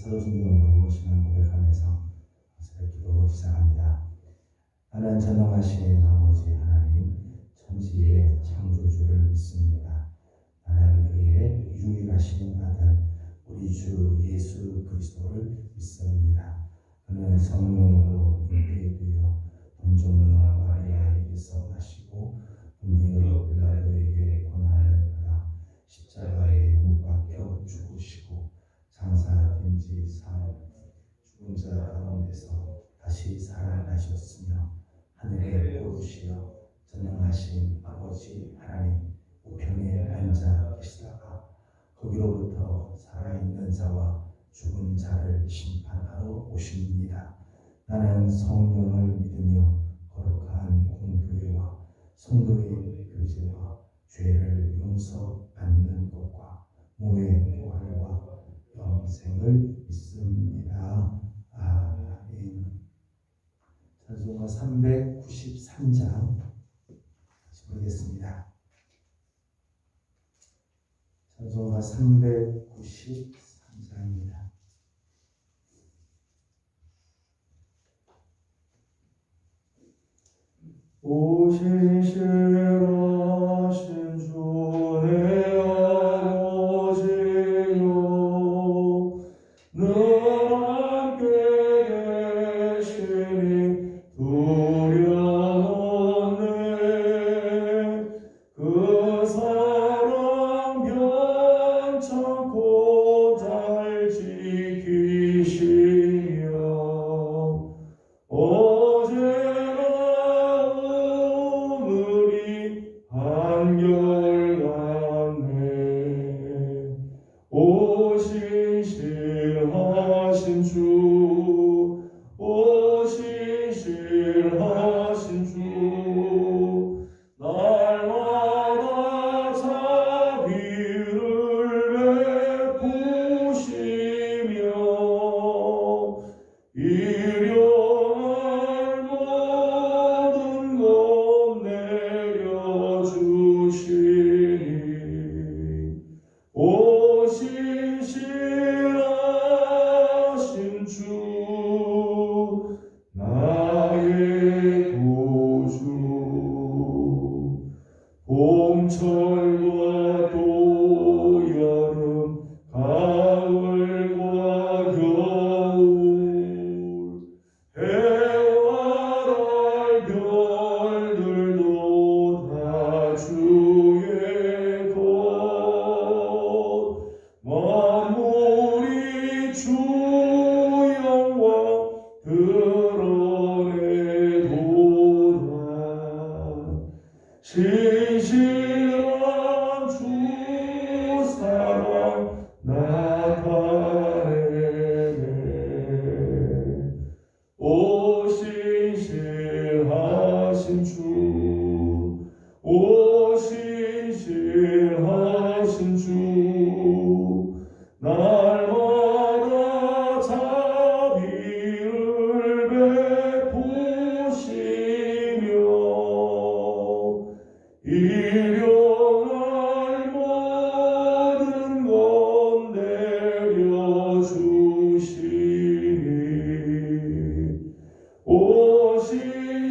사도신경으로 신앙 고백하면서 기도 시작합니다. 나는 전능하신 아버지 하나님, 천지의 창조주를 믿습니다. 나는 그의 유일하신 아들 우리 주 예수 그리스도를 믿습니다. 그는 성령으로 잉태되어 동정녀 마리아에게서 나시고 본디오 빌라도에게 고난을 받아 십자가에 못 박혀 죽으시고 장사된 지 사흘 죽은 자 가운데서 다시 살아나셨으며 하늘에 오르시어 전능하신 아버지 하나님 우편에 앉아 계시다가 거기로부터 살아있는 자와 죽은 자를 심판하러 오십니다. 나는 성령을 믿으며 거룩한 공교회와 성도의 교제와 죄를 용서받는 것과 몸의 부활과 영생을 믿습니다. 아멘. 찬송가 393장 다시 부르겠습니다. 찬송가 393장입니다. 오신 신하신 주 내 아버지요 늘 함께 계시니 두려웠네. 그 사랑 변찮고 잘 지키시며 어제나 오늘이 한결같네. 오신 신하신 주 오신 신하신 주 날마다 자비를 베푸시며 일용할 모든 것 내려주시니 오신 신하신 주 나의 구주 봄철과 또 여름 가을과 겨울 해와 달 별들도 다 주의 것 만물이 주 영광 드러내도다. 신실한 주 사랑 나타내네. 오신 신하신 주 오신 신하신 주 날마다 자비를 베푸시며 일용할 모든 것 내려주시니 오신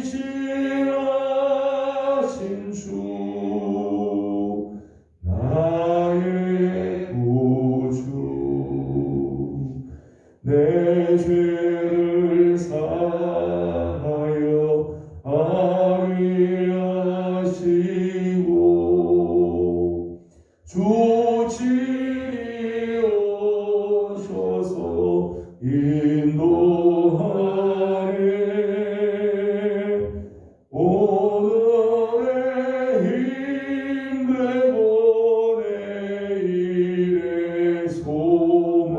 신하신 주 나의 구주 내 죄를 사하여 아뢰하시고 주 친히 오셔서 인도하네. 오늘의 힘되고 내일의 소망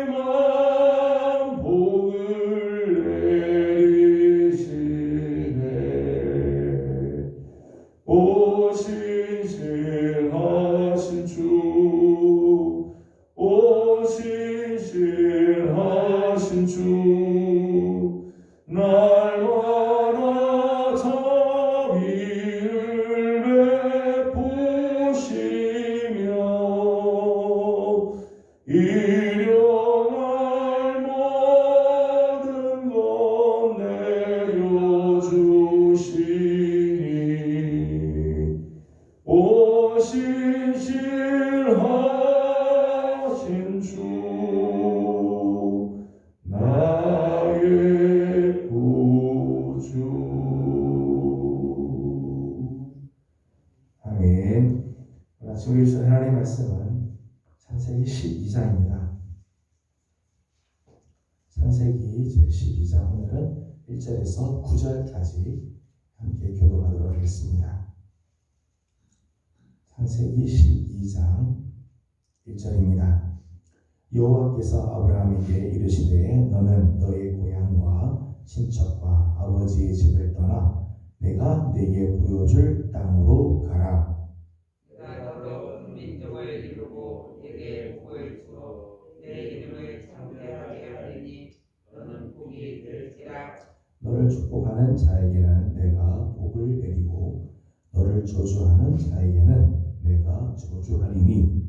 주마리만 복을 내리시네. 오신 신하신 주 오신 신하신 주 날마다 자비를 베푸시며 주시니 오신 신실하신 주 나의 구주. 아멘. 지금 읽은 하나님의 말씀은 창세기 12장입니다. 창세기 제12장 오늘은 1절에서 9절까지 함께 교독하도록 하겠습니다. 창세기 12장 1절입니다. 여호와께서 아브라함에게 이르시되 너는 너의 고향과 친척과 아버지의 집을 떠나 내가 네게 보여줄 땅으로 가라. 내가 너로 큰 민족을 이루고 네게 복을 주어 내 이름을 창대하게 하리니 너는 복이 될지라. 너를 축복하는 자에게는 내가 복을 내리고 너를 저주하는 자에게는 내가 저주하리니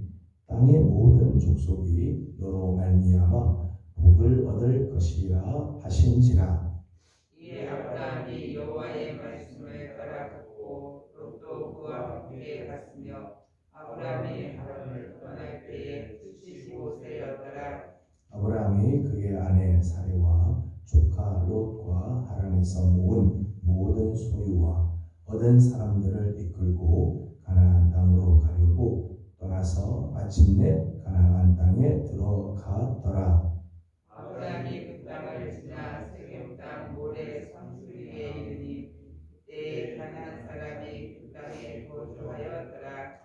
땅의 모든 족속이 너로 말미암아 복을 얻을 것이라 하신지라. 이에 아브라함이 여호와의 말씀을 따라갔고 롯도 그와 함께 갔으며 아브라함이 하란을 떠날 때에 75세였더라. 아브라함이 그의 아내 사레와 조카 롯과 하란에서 모은 모든 소유와 얻은 사람들을 이끌고 가나안 땅으로 가려고 떠나서 마침내 가나안 땅에 들어가더라. 아브라함이 그 땅을 지나 세겜 땅 모래 상수리에 이르니 그때 가나안 사람이 그 땅에 거주하였더라.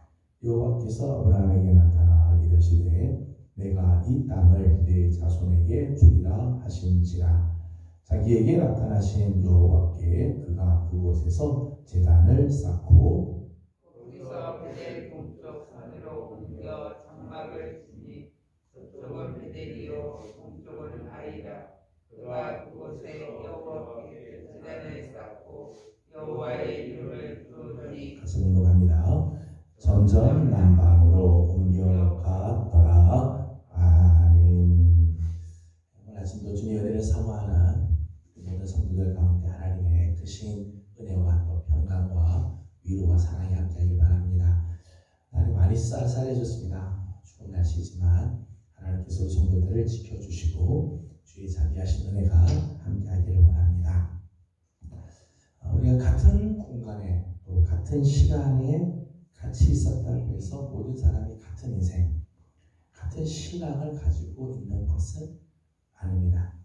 여호와께서 아브라함에게 나타나 이르시되 내가 이 땅을 네 자손에게 주리라 하신지라. 자기에게 나타나신 여호와께 그가 그곳에서 제단을 쌓고 거기서 베델 동쪽 산으로 옮겨 장막을 치니 서쪽은 베델이요 동쪽은 아이라. 그가 그곳에 여호와께 제단을 쌓고 여호와의 이름을 부르더니 같이 공독합니다. 점점 남방으로 옮겨가더라. 아멘. 오늘 아침도 주님의 은혜를 사모하는 모든 성도들 가운데 하나님의 크신 은혜와 또 평강과 위로와 사랑이 함께하길 바랍니다. 날이 많이 쌀쌀해졌습니다. 추운 날씨지만 하나님께서 우리 성도들을 지켜주시고 주의 자비하신 은혜가 함께하기를 원합니다. 우리가 같은 공간에 또 같은 시간에 같이 있었다고 해서 모든 사람이 같은 인생, 같은 신앙을 가지고 있는 것은 아닙니다.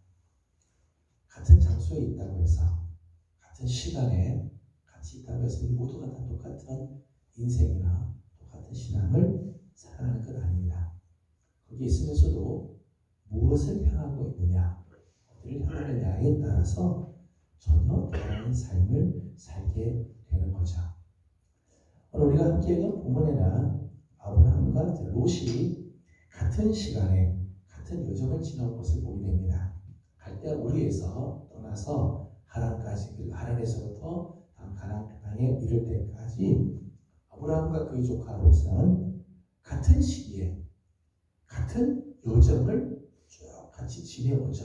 같은 장소에 있다고 해서 같은 시간에 같이 있다고 해서 우리 모두가 다 똑같은 인생이나 똑같은 신앙을 살아가는 건 아닙니다. 거기에 있으면서도 무엇을 향하고 있느냐, 어디를 향하느냐에 따라서 전혀 다른 삶을 살게 되는 거죠. 오늘 우리가 함께 읽은 본문에는 아브라함과 롯이 같은 시간에 같은 여정을 지나온 것을 보게 됩니다. 갈대 우리에서 떠나서 하란까지, 그리고 하란에서부터 가나안 땅에 이를 때까지 아브라함과 그의 조카 롯은 같은 시기에 같은 여정을 쭉 같이 지내오죠.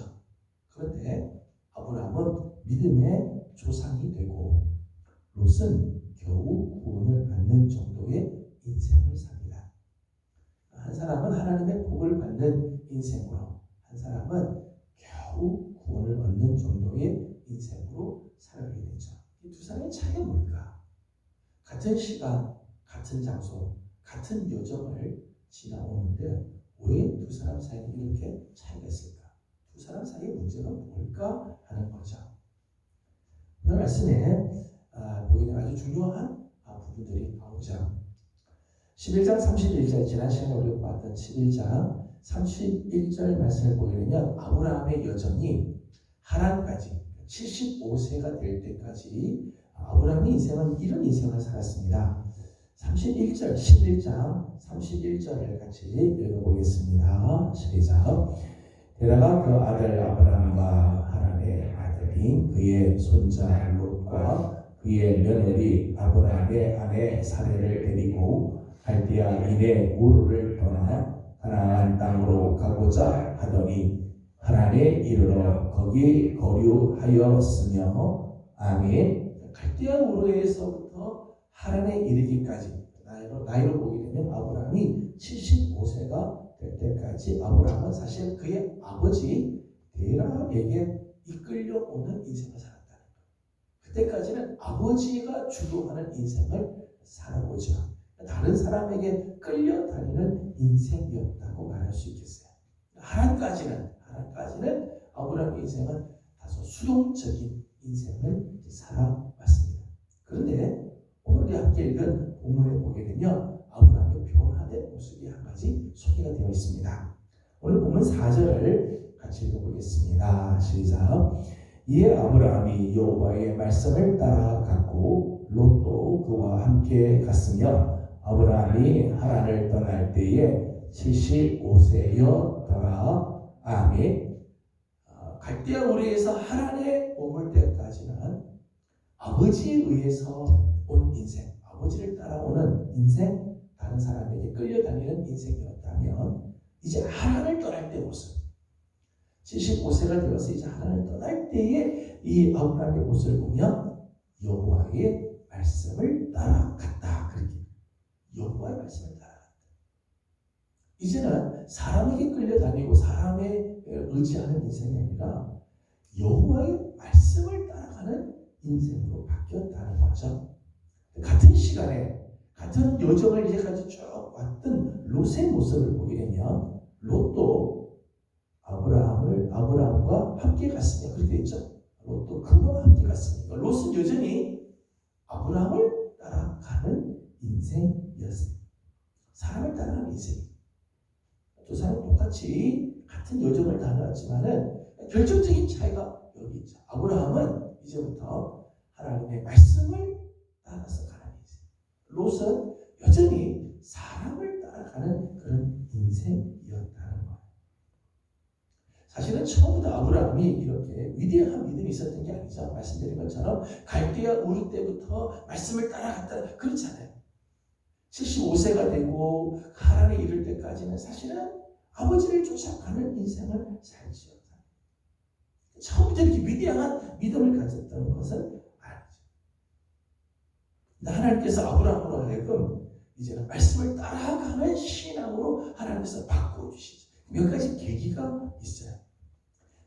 그런데 아브라함은 믿음의 조상이 되고 롯은 겨우 구원을 받는 정도의 인생을 삽니다. 한 사람은 하나님의 복을 받는 인생으로, 한 사람은 겨우 구원을 얻는 정도의 인생으로 살아가게 되죠. 이 두 사람의 차이가 뭘까? 같은 시간, 같은 장소, 같은 여정을 지나오는데 왜 두 사람 사이에 이렇게 차이가 있을까? 두 사람 사이의 문제가 뭘까 하는 거죠. 오늘 말씀에 보게 되는 아주 중요한 부분들이 나오죠. 11장 31절, 지난 시간에 우리가 봤던 11장 31절 말씀을 보게 되면 아브라함의 여정이 하란까지 75세가 될 때까지 아브라함의 인생은 이런 인생을 살았습니다. 31절, 11장 31절을 같이 읽어보겠습니다. 시작. 게다가 그 아들 아브라함과 하란의 아들인 그의 손자 롯과 그의 며느리 아브라함의 아내 사레를 데리고 갈대아 인의 우르를 떠나 가나안 땅으로 가고자 하더니 하란에 이르러 거기 거류하였으며. 아멘. 갈대아 우르에서부터 하란에 이르기까지 나이로 보게 되면 아브라함이 75세가 될 때까지 아브라함은 사실 그의 아버지 데라에게 이끌려오는 인생을 살았다는 거예요. 그때까지는 아버지가 주도하는 인생을 살아보죠. 다른 사람에게 끌려다니는 인생이었다고 말할 수 있겠어요. 하란까지는 아브라함의 인생은 다소 수동적인 인생을 살아왔습니다. 그런데 오늘 우리 함께 읽은 본문에 보게 되면 아브라함의 변화된 모습이 한 가지 소개가 되어 있습니다. 오늘 본문 4절을 같이 읽어보겠습니다. 시작. 이에 아브라함이 여호와의 말씀을 따라갔고 롯도 그와 함께 갔으며 아브라함이 하란을 떠날 때에 75세였더라. 아멘. 갈대아 우르에서 하란에 머물 때까지는 아버지에 의해서 온 인생, 아버지를 따라오는 인생, 다른 사람에게 끌려다니는 인생이었다면 이제 하란을 떠날 때 모습, 75세가 되어서 이제 하란을 떠날 때에 이 아브라함의 모습을 보면 여호와의 말씀을 따라갔다. 그렇게 여호와의 말씀을 따라갔다. 이제는 사람에게 끌려다니고 사람에 의지하는 인생이 아니라 여호와의 말씀을 따라가는 인생으로 바뀌었다는 거죠. 같은 시간에 같은 여정을 이제까지 쭉 왔던 롯의 모습을 보게 되면 롯도 아브라함과 함께 갔으니까 그렇게 됐죠. 롯도 그와 함께 갔으니까 롯은 여전히 아브라함을 따라가는 인생이었어요. 사람을 따라가는 인생. 두 사람은 똑같이 같은 여정을 다녀왔지만은 결정적인 차이가 여기 있죠. 아브라함은 이제부터 하나님의 말씀을 따라서 가는 인생. 롯은 여전히 사람을 따라가는 그런 인생이었다는 거예요. 사실은 처음부터 아브라함이 이렇게 위대한 믿음이 있었던 게 아니죠. 말씀드린 것처럼 갈대아 우르 때부터 말씀을 따라갔다 그렇지 않아요. 75세가 되고 하란에 이를 때까지는 사실은 아버지를 쫓아가는 인생을 살지요. 처음부터 이렇게 위대한 믿음을 가졌던 것은 아니죠. 하나님께서 아브라함으로 하여금 이제는 말씀을 따라가는 신앙으로 하나님께서 바꿔주시죠. 몇 가지 계기가 있어요.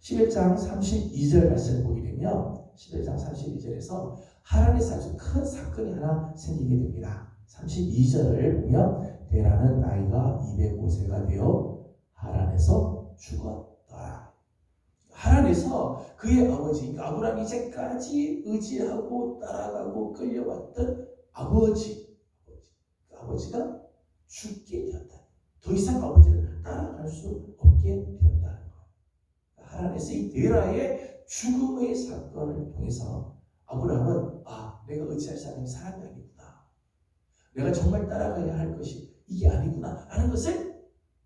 11장 32절 말씀을 보게 되면 11장 32절에서 하란에서 아주 큰 사건이 하나 생기게 됩니다. 32절을 보면 데라는 나이가 205세가 되어 하란에서 죽었더라. 하란에서 그의 아버지, 아브라함이 이제까지 의지하고 따라가고 끌려왔던 아버지가 죽게 되었다. 더 이상 아버지를 따라갈 수 없게 되었다는 거예요. 하란에서 이 데라의 죽음의 사건을 통해서 아브라함은 내가 의지할 사람이 사람이 아니구나. 내가 정말 따라가야 할 것이 이게 아니구나 라는 것을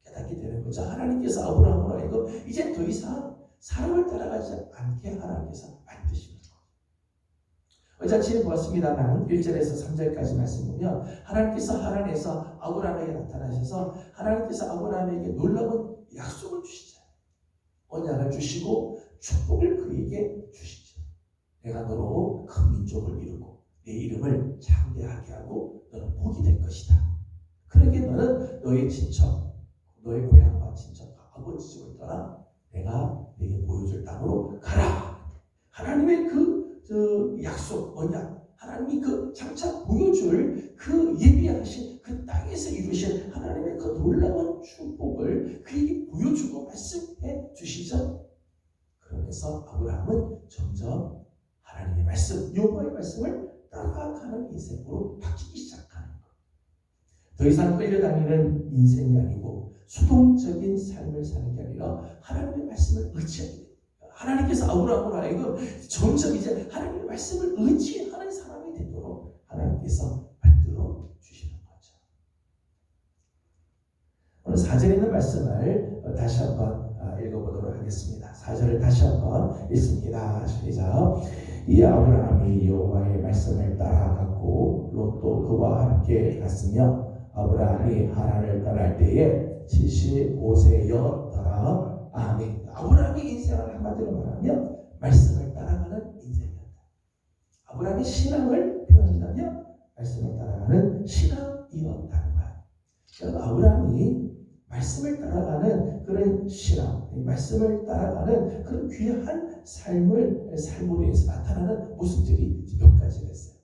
깨닫게 되는 거죠. 하나님께서 아브라함으로 하여금 이제 더 이상 사람을 따라가지 않게 하나님께서 만드시는 거예요. 어제 아침에 보았습니다만 1절에서 3절까지 말씀 보면 하나님께서 하란에서 아브라함에게 나타나셔서 하나님께서 아브라함에게 놀라운 약속을 주시잖아요. 언약을 주시고 축복을 그에게 주시죠. 내가 너로 큰 민족을 이루고 내 이름을 창대하게 하고 너는 복이 될 것이다. 그러게 너는 너의 친척, 너의 고향과 친척과 아버지 집을 떠나 내가 내게 보여줄 땅으로 가라. 하나님의 그 약속, 언약, 하나님이 그 장차 보여줄 그 예비하신 그 땅에서 이루신 하나님의 그 놀라운 축복을 그에게 보여주고 말씀해 주시죠. 그러면서 아브라함은 점점 하나님의 말씀, 여호와의 말씀을 따라가는 인생으로 바뀌기 시작하는 것. 더 이상 끌려다니는 인생이 아니고 수동적인 삶을 사는 게 아니라 하나님의 말씀을 의지하게 됩니다. 하나님께서 아브라함으로 하여금 점점 이제 하나님의 말씀을 의지하는 사람이 되도록 하나님께서 만들어 주시는 거죠. 오늘 4절에 있는 말씀을 다시 한번 읽어보도록 하겠습니다. 4절을 다시 한번 읽습니다. 시작. 이 아브라함이 여호와의 말씀을 따라갔고 롯도 그와 함께 갔으며 아브라함이 하란을 떠날 때에 75세였더라. 아멘. 아브라함의 인생을 한마디로 말하면 말씀을 따라가는 인생이었다. 아브라함의 신앙을 표현한다면 말씀을 따라가는 신앙이었다는 거예요. 여러분, 아브라함이 말씀을 따라가는 그런 신앙, 말씀을 따라가는 그런 귀한 삶으로 인해서 나타나는 모습들이 몇 가지가 있어요.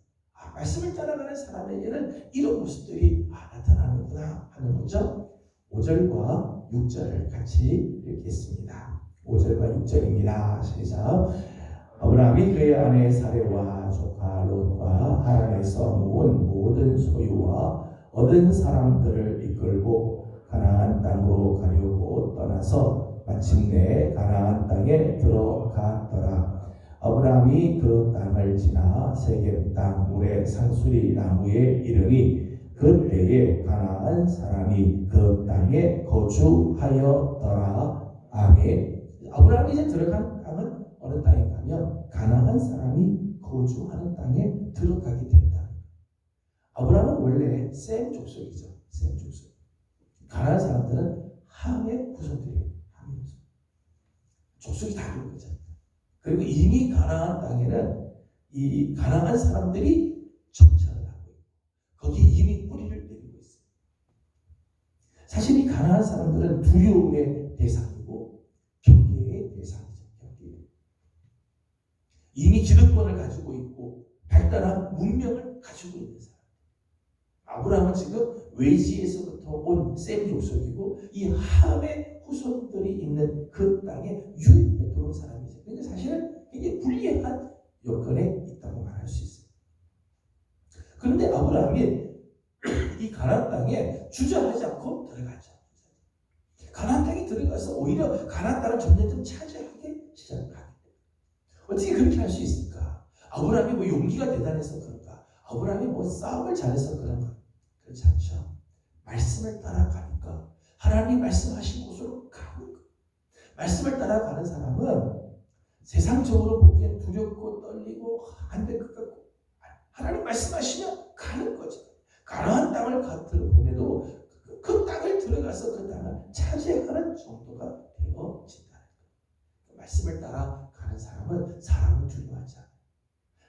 말씀을 따라가는 사람에게는 이런 모습들이 나타나는구나 하는 거죠. 5절과 6절을 같이 읽겠습니다. 5절과 6절입니다. 시작. 아브라함이 그의 아내 사레와 조카 롯과 하란에서 모은 모든 소유와 얻은 사람들을 이끌고 가나안 땅으로 가려고 떠나서 마침내 가나안 땅에 들어갔더라. 아브라함이 그 땅을 지나 세겜 땅 모래 상수리 나무에 이르니 그때에 가나안 사람이 그 땅에 거주하였더라. 아멘. 아브라함이 이제 들어간 땅은 어느 땅에 가면 가나안 사람이 거주하는 땅에 들어가게 된다. 아브라함은 원래 셈 족속이죠. 셈 족속. 가나안 사람들은 함의 후손들이에요. 함의 후손. 족속이 다른 거죠. 그리고 이미 가나안 땅에는 이 가나안 사람들이 정착을 하고 있고 거기 이미 뿌리를 내리고 있어요. 사실 이 가나안 사람들은 두려움의 대상이고 경계의 대상이죠. 경계. 이미 기득권을 가지고 있고 발달한 문명을 가지고 있는 사람. 아브라함은 지금 외지에서부터 온 셈 족속이고 이 함의 후손들이 있는 그 땅에 유입해 들어온 사람이죠. 그러니까 사실은 이게 불리한 여건에 있다고 말할 수 있어요. 그런데 아브라함이 이 가나안 땅에 주저하지 않고 들어가죠. 가나안 땅에 들어가서 오히려 가나안 땅을 점점 차지하기 시작합니다. 어떻게 그렇게 할 수 있을까? 아브라함이 뭐 용기가 대단해서 그런가? 아브라함이 뭐 싸움을 잘해서 그런가? 그렇지 않죠. 말씀을 따라가니까 하나님이 말씀하신 곳으로 가는 거예요. 말씀을 따라가는 사람은 세상적으로 보기엔 두렵고 떨리고 안 될 것 같고 하나님 말씀하시면 가는 거죠. 가나안 땅을 보내도 그 땅을 들어가서 그 땅을 차지하는 정도가 되어진다. 말씀을 따라가는 사람은 사람을 두려워하지 않아요.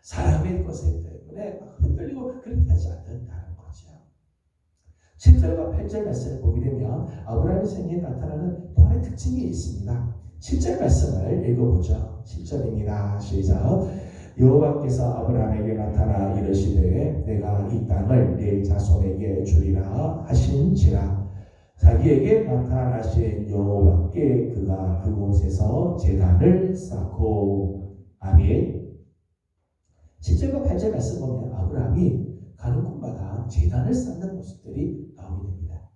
사람의 것에 때문에 흔들리고 그렇게 하지 않는다는 거죠. 7절과 8절 말씀을 보게 되면 아브라함의 생애에 나타나는 또 하나의 특징이 있습니다. 7절 말씀을 읽어보죠. 7절입니다. 시작. 여호와께서 아브라함에게 나타나 이르시되 내가 이 땅을 네 자손에게 주리라 하신지라. 자기에게 나타나신 여호와께 그가 그곳에서 제단을 쌓고. 아멘. 7절과 8절 말씀 보면 아브라함이 가는 곳마다 제단을 쌓는 모습들이 나오게 됩니다.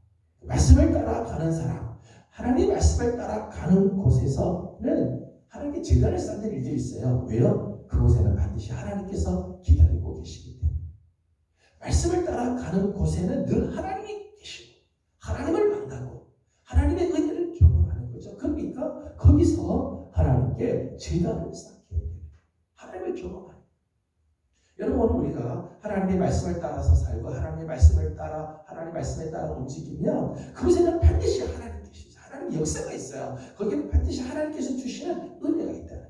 말씀을 따라 가는 사람, 하나님의 말씀을 따라 가는 곳에서는 하나님께 제단을 쌓는 일들이 있어요. 왜요? 그곳에는 반드시 하나님께서 기다리고 계시기 때문에. 말씀을 따라 가는 곳에는 늘 하나님이 계시고 하나님을 만나고 하나님의 은혜를 경험하는 거죠. 그러니까 거기서 하나님께 제단을 쌓게 됩니다. 하나님을 경험하는. 여러분, 오늘 우리가 하나님의 말씀을 따라서 살고 하나님의 말씀을 따라 하나님의 말씀에 따라 움직이면 그곳에는 반드시 하나님 계시죠. 하나님의 역사가 있어요. 거기는 반드시 하나님께서 주시는 은혜가 있다는 것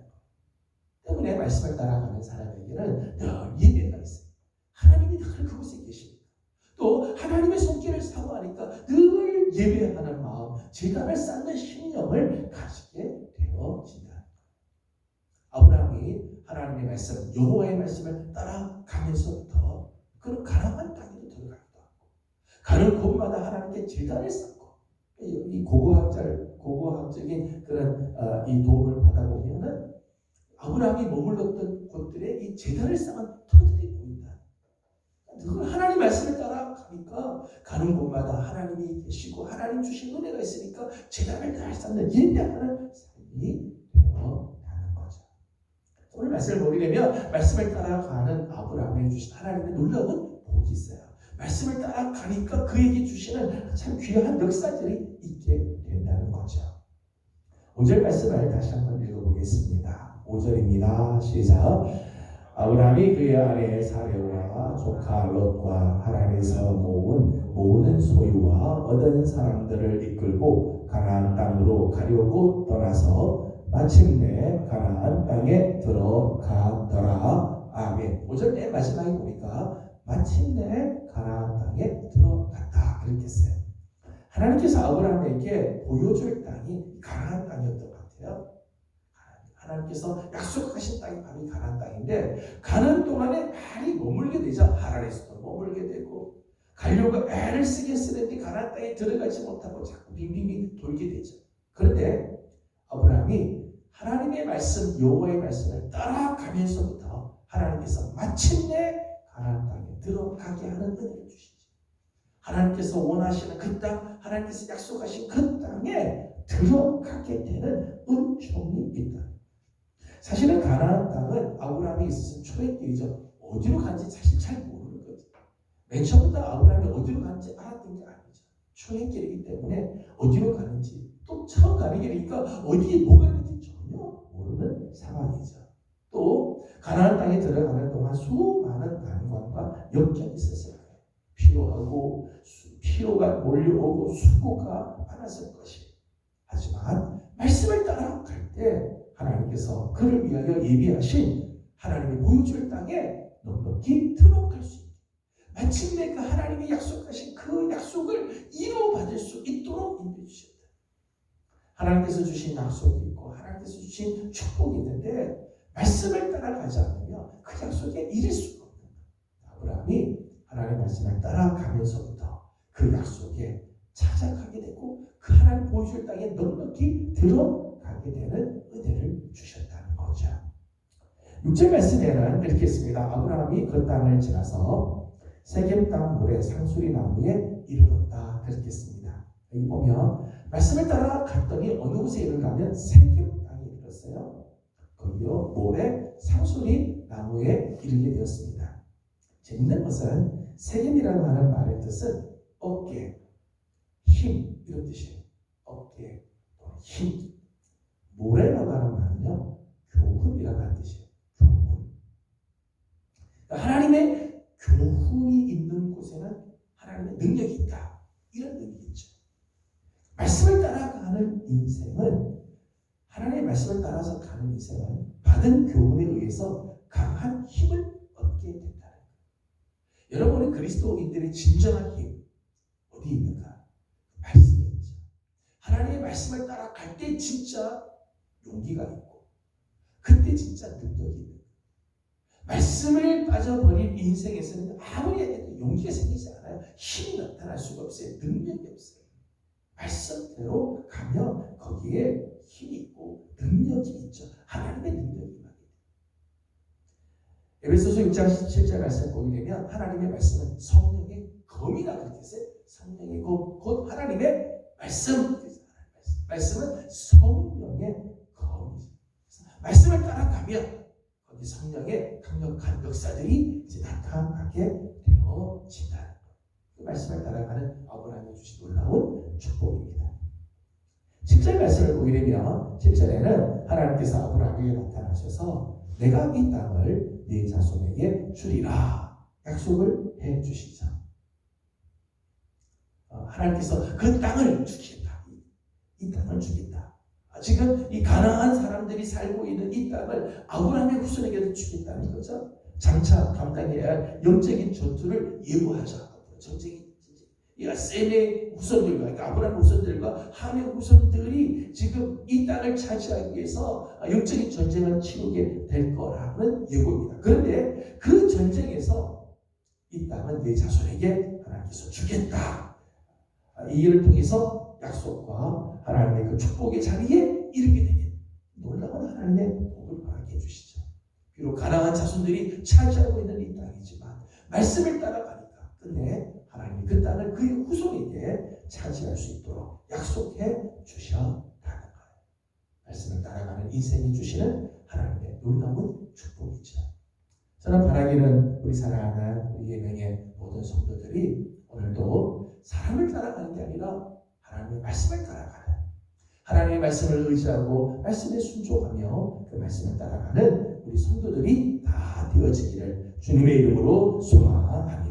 때문에 말씀을 따라가는 사람에게는 늘 예배가 있어요. 하나님이 늘 그곳에 계십니다. 또 하나님의 손길을 사모하니까 늘 예배하는 마음, 제단을 쌓는 신념을 가지게 되어진다. 아브라함이 하나님의 말씀, 여호와의 말씀을 따라가면서부터 그런 가나안 땅에도 들어가기도 하고 가는 곳마다 하나님께 제단을 쌓고 이 고고학적인 그런 이 도움을 받아보면은 아브라함이 머물렀던 곳들에 이 제단을 쌓은 터들이 보인다. 늘 하나님 말씀을 따라가니까 가는 곳마다 하나님이 계시고 하나님 주신 은혜가 있으니까 제단을 잘 쌓는 예배하는 삶이 되어가는 거죠. 오늘 말씀을 보게 되면 말씀을 따라가는 아브라함에 주신 하나님의 놀라운 복이 있어요. 말씀을 따라가니까 그에게 주시는 참 귀한 역사들이 있게 된다는 거죠. 5절 말씀을 다시 한번 읽어보겠습니다. 5절입니다. 시작. 아브라함이 그의 아내 사레와 조카 롯과 하란에서 모은 모든 소유와 얻은 사람들을 이끌고 가나안 땅으로 가려고 떠나서 마침내 가나안 땅에 들어가더라. 아멘. 5절 맨 마지막에 보니까 마침내 가나안 땅에 들어갔다 그렇게 했어요. 하나님께서 아브라함에게 보여줄 땅이 가나안 땅이었던 것 같아요. 하나님께서 약속하신 땅이 바로 가나안 땅인데 가는 동안에 많이 머물게 되죠. 하란에서도 머물게 되고 가려고 애를 쓰게 쓰는데 가나안 땅에 들어가지 못하고 자꾸 빙빙빙 돌게 되죠. 그런데 아브라함이 하나님의 말씀, 여호와의 말씀을 따라가면서부터 하나님께서 마침내 가나안 땅에 들어가게 하는 은혜를 주시죠. 하나님께서 원하시는 그 땅, 하나님께서 약속하신 그 땅에 들어가게 되는 은총이 있다. 사실은 가나안 땅은 아브라함이 있었던 초행길이죠. 어디로 간지 사실 잘 모르는 거죠. 맨 처음부터 아브라함이 어디로 가는지 알았던 게 아니죠. 초행길이기 때문에 어디로 가는지 또 처음 가는 길이니까 어디에 뭐가 있는지 전혀 모르는 상황이죠. 또 가나안 땅에 들어가는 동안 수많은 난관과 역경이 있었어요. 피로하고 피로가 몰려오고 수고가 많았을 것이. 하지만 말씀을 따라갈 때 하나님께서 그를 위하여 예비하신 하나님이 보여줄 땅에 넉넉히 들어갈 수 있게 마침내 그 하나님이 약속하신 그 약속을 이루어받을 수 있도록 인도해 주셨다. 하나님께서 주신 약속이 있고 하나님께서 주신 축복이 있는데 말씀을 따라가지 않으면 그 약속에 이를 수가 없는 거예요. 아브라함이 하나님의 말씀을 따라가면서부터 그 약속에 찾아가게 되고 그 하나님 보여줄 땅에 넉넉히 들어가게 되는 은혜를 주셨다는 거죠. 6절 말씀에는 이렇게 있습니다. 아브라함이 그 땅을 지나서 세겜 땅 모래 상수리 나무에 이르렀다 그렇게 했습니다. 여기 보면 말씀을 따라 갔더니 어느 곳에 이르가면 세겜 땅에 이르렀어요. 거기요 모래 상수리 나무에 이르게 되었습니다. 재밌는 것은 세겜이라고 하는 말의 뜻은 어깨, 힘 이런 뜻이에요. 어깨, 힘. 모래라고 하는 말은요 교훈이라고 하는 뜻이에요. 교훈. 하나님의 교훈이 있는 곳에는 하나님의 능력이 있다. 이런 의미겠죠. 말씀을 따라가는 인생은 하나님의 말씀을 따라서 가는 인생은 받은 교훈에 의해서 강한 힘을 얻게 된다는 거예요. 여러분의 그리스도인들의 진정한 힘 어디 있는가? 말씀에 있죠. 하나님의 말씀을 따라갈 때 진짜 용기가 있고 그때 진짜 능력이 있는 거예요. 말씀을 빠져버린 인생에서는 아무리 해도 용기가 생기지 않아요. 힘이 나타날 수가 없어요. 능력이 없어요. 말씀대로 가면 거기에 힘이 있고 능력이 있죠. 하나님의 능력이 있는 거예요. 에베소서 6장 17절 말씀 보게 되면 하나님의 말씀은 성령의 검이라 그렇게 했어요. 성령의 검, 곧 하나님의 말씀. 말씀은 성령의 검이죠. 말씀을 따라가면 거기 성령의 강력한 역사들이 이제 나타나게 되어진다는 거예요. 그 말씀을 따라가는 아브라함이 주신 놀라운 축복입니다. 7절 말씀을 보게 되면 7절에는 하나님께서 아브라함에게 나타나셔서 내가 이 땅을 네 자손에게 주리라 약속을 해 주시죠. 하나님께서 그 땅을 주겠다. 이 땅을 주겠다. 지금 이 가나안 사람들이 살고 있는 이 땅을 아브라함의 후손에게도 주겠다는 거죠. 장차 감당해야 할 영적인 전투를 예고하자. 전쟁이 셈의 후손들과 그러니까 아브라함 후손들과 함의 후손들이 지금 이 땅을 차지하기 위해서 영적인 전쟁을 치르게 될 거라는 예고입니다. 그런데 그 전쟁에서 이 땅은 내 자손에게 하나님께서 주겠다. 이 일을 통해서 약속과 하나님의 그 축복의 자리에 이르게 되는 놀라운 하나님의 복을 허락해 주시죠. 비록 가나안 자손들이 차지하고 있는 이 땅이지만 말씀을 따라가니까 끝내 하나님이 그 땅을 그의 후손에게 차지할 수 있도록 약속해 주셨다는 거예요. 말씀을 따라가는 인생이 주시는 하나님의 놀라운 축복이죠. 저는 바라기는 우리 사랑하는 우리 예명의 모든 성도들이 오늘도 사람을 따라가는 게 아니라 하나님의 말씀을 따라가는 하나님의 말씀을 의지하고 말씀에 순종하며 그 말씀을 따라가는 우리 성도들이 다 되어지기를 주님의 이름으로 소망합니다.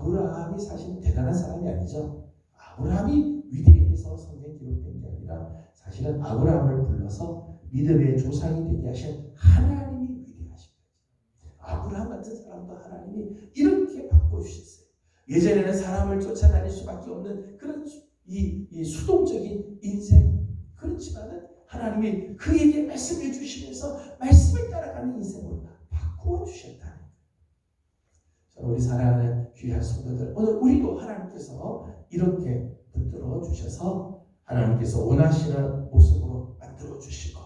아브라함이 사실 대단한 사람이 아니죠. 아브라함이 위대해서 성경에 기록된 게 아니라 사실은 아브라함을 불러서 믿음의 조상이 되게 하신 하나님이 위대하신 거죠. 아브라함 같은 사람도 하나님이 이렇게 바꿔주셨어요. 예전에는 사람을 쫓아다닐 수밖에 없는 그런 이 수동적인 인생, 그렇지만은 하나님이 그에게 말씀해 주시면서 말씀을 따라가는 인생으로 바꾸어 주셨다는 거예요. 우리 사랑하는 귀한 성도들, 오늘 우리도 하나님께서 이렇게 붙들어 주셔서 하나님께서 원하시는 모습으로 만들어 주시고,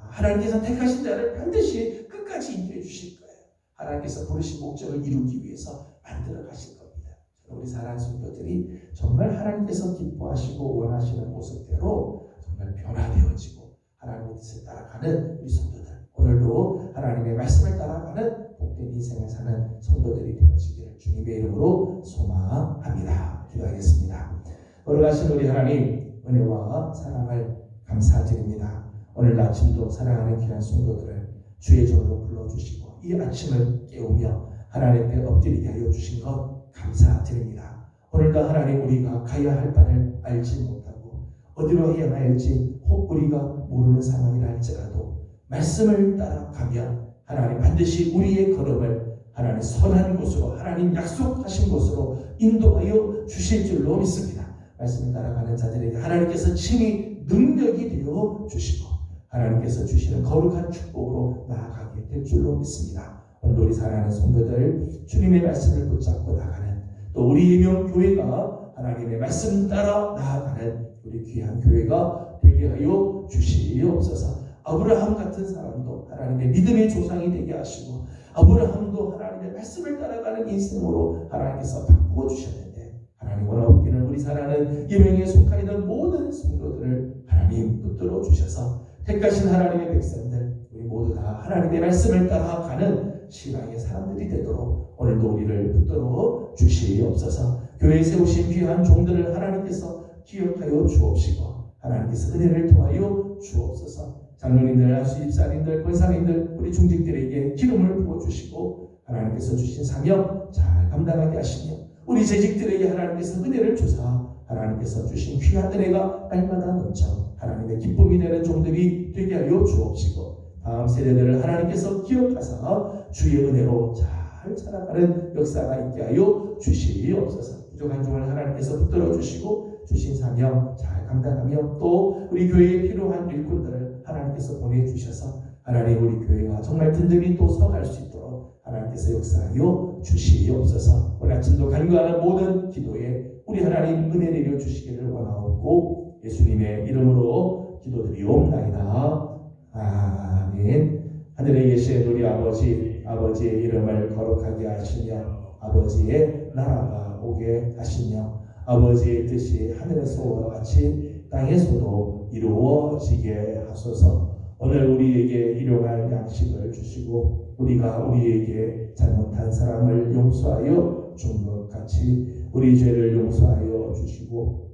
하나님께서 택하신 자를 반드시 끝까지 인도해 주실 거예요. 하나님께서 부르신 목적을 이루기 위해서 만들어 가실 겁니다. 우리 사랑하는 성도들이 정말 하나님께서 기뻐하시고 원하시는 모습대로 정말 변화되어지고 하나님의 뜻을 따라가는 우리 성도들, 오늘도 하나님의 말씀을 따라가는 복된 인생을 사는 성도들이 되어지기를 주님의 이름으로 소망합니다. 기도하겠습니다. 걸어가신 우리 하나님, 은혜와 사랑을 감사드립니다. 오늘 아침도 사랑하는 귀한 성도들을 주의 종으로 불러주시고 이 아침을 깨우며 하나님 앞에 엎드리게 하여 주신 것 감사드립니다. 오늘도 하나님, 우리가 가야 할 바를 알지 못하고 어디로 향해야 할지 혹 우리가 모르는 상황이라 할지라도 말씀을 따라가면 하나님 반드시 우리의 걸음을 하나님 선한 곳으로, 하나님 약속하신 곳으로 인도하여 주실 줄로 믿습니다. 말씀을 따라가는 자들에게 하나님께서 친히 능력이 되어 주시고 하나님께서 주시는 거룩한 축복으로 나아가게 될 줄로 믿습니다. 오늘 우리 사랑하는 성도들, 주님의 말씀을 붙잡고 나가는, 또 우리 예명교회가 하나님의 말씀 따라 나아가는 우리 귀한 교회가 되게 하여 주시옵소서. 아브라함 같은 사람도 하나님의 믿음의 조상이 되게 하시고, 아브라함도 하나님의 말씀을 따라가는 인생으로 하나님께서 바꾸어 주셨는데, 하나님 원하옵기는 우리 사랑하는 예명에 속하 있는 모든 성도들을 하나님 붙들어 주셔서 택하신 하나님의 백성들, 우리 모두 다 하나님의 말씀을 따라가는 신앙의 사람들이 되도록 오늘도 우리를 붙들어 주시옵소서. 교회에 세우신 귀한 종들을 하나님께서 기억하여 주옵시고 하나님께서 은혜를 도하여 주옵소서. 장로님들, 안수집사님들, 권사님들, 우리 중직들에게 기름을 부어주시고 하나님께서 주신 사명 잘 감당하게 하시며, 우리 재직들에게 하나님께서 은혜를 주사 하나님께서 주신 귀한 은혜가 날마다 넘쳐 하나님의 기쁨이 되는 종들이 되게 하여 주옵시고, 다음 세대들을 하나님께서 기억하사 주의 은혜로 잘 살아가는 역사가 있게 하여 주시옵소서. 부족한 종을 하나님께서 붙들어 주시고 주신 사명 잘 감당하며, 또 우리 교회에 필요한 일꾼들을 하나님께서 보내주셔서 하나님 우리 교회가 정말 든든히 또 서갈 수 있도록 하나님께서 역사하여 주시옵소서. 오늘 아침도 간구하는 모든 기도에 우리 하나님 은혜 내려 주시기를 원하옵고 예수님의 이름으로 기도드리옵나이다. 아멘. 하늘에 계신 우리 아버지, 아버지의 이름을 거룩하게 하시며 아버지의 나라가 오게 하시며 아버지의 뜻이 하늘에서와 같이 땅에서도 이루어지게 하소서. 오늘 우리에게 일용할 양식을 주시고 우리가 우리에게 잘못한 사람을 용서하여 준 것 같이 우리 죄를 용서하여 주시고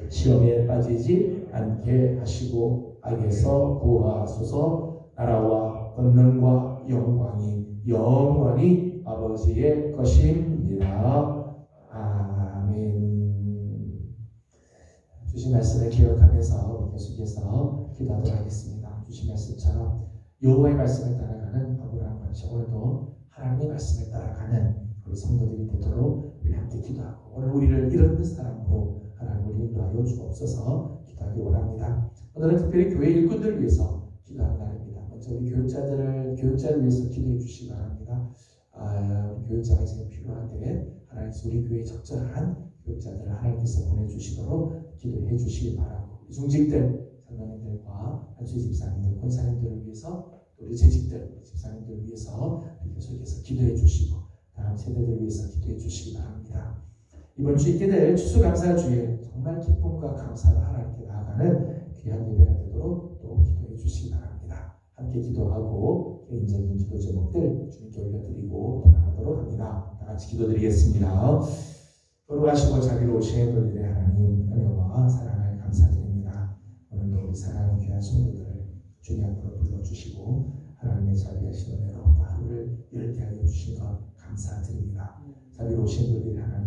시험에 빠지지 않게 하시고 악에서 구하소서. 나라와 권능과 영광이 영원히 아버지의 것입니다. 아멘. 주신 말씀을 기억하면서 계속해서 기도하도록 하겠습니다. 주신 말씀처럼 여호와의 말씀을 따라가는 아브라함 같이 오늘도 하나님의 말씀을 따라가는 우리 성도들이 되도록 우리 함께 기도하고, 오늘 우리를 이런 사람으로 하나님을 인도하여 주옵소서 기도하기 원합니다. 오늘은 특별히 교회 일꾼들을 위해서 기도하는 날입니다. 먼저 우리 교육자를 위해서 기도해 주시기 바랍니다. 우리 교육자가 지금 필요한데 하나님께서 우리 교회에 적절한 교육자들을 하나님께서 보내주시도록 기도해 주시기 바라고, 중직들, 장로님들과 안수 집사님들, 권사님들을 위해서, 우리 재직들, 집사님들을 위해서 계속해서 기도해 주시고 다음 세대들을 위해서 기도해 주시기 바랍니다. 이번 주 있게 될 추수감사주에 정말 기쁨과 감사로 하나님께 나아가는 귀한 예배가 되도록 또 기도해 주시기 바랍니다. 함께 기도하고 개인적인 기도 제목들 주님께 올려드리고 돌아가도록 합니다. 다 같이 기도드리겠습니다. 거룩하시고 자비로우신 우리 하나님, 은혜와 사랑을 감사드립니다. 오늘도 우리 사랑하는 귀한 성도들을 주님 앞으로 불러주시고 하나님의 자비하신 은혜로 하루를 이렇게 하여 주신 것 감사드립니다. 자비로우신 우리 하나님,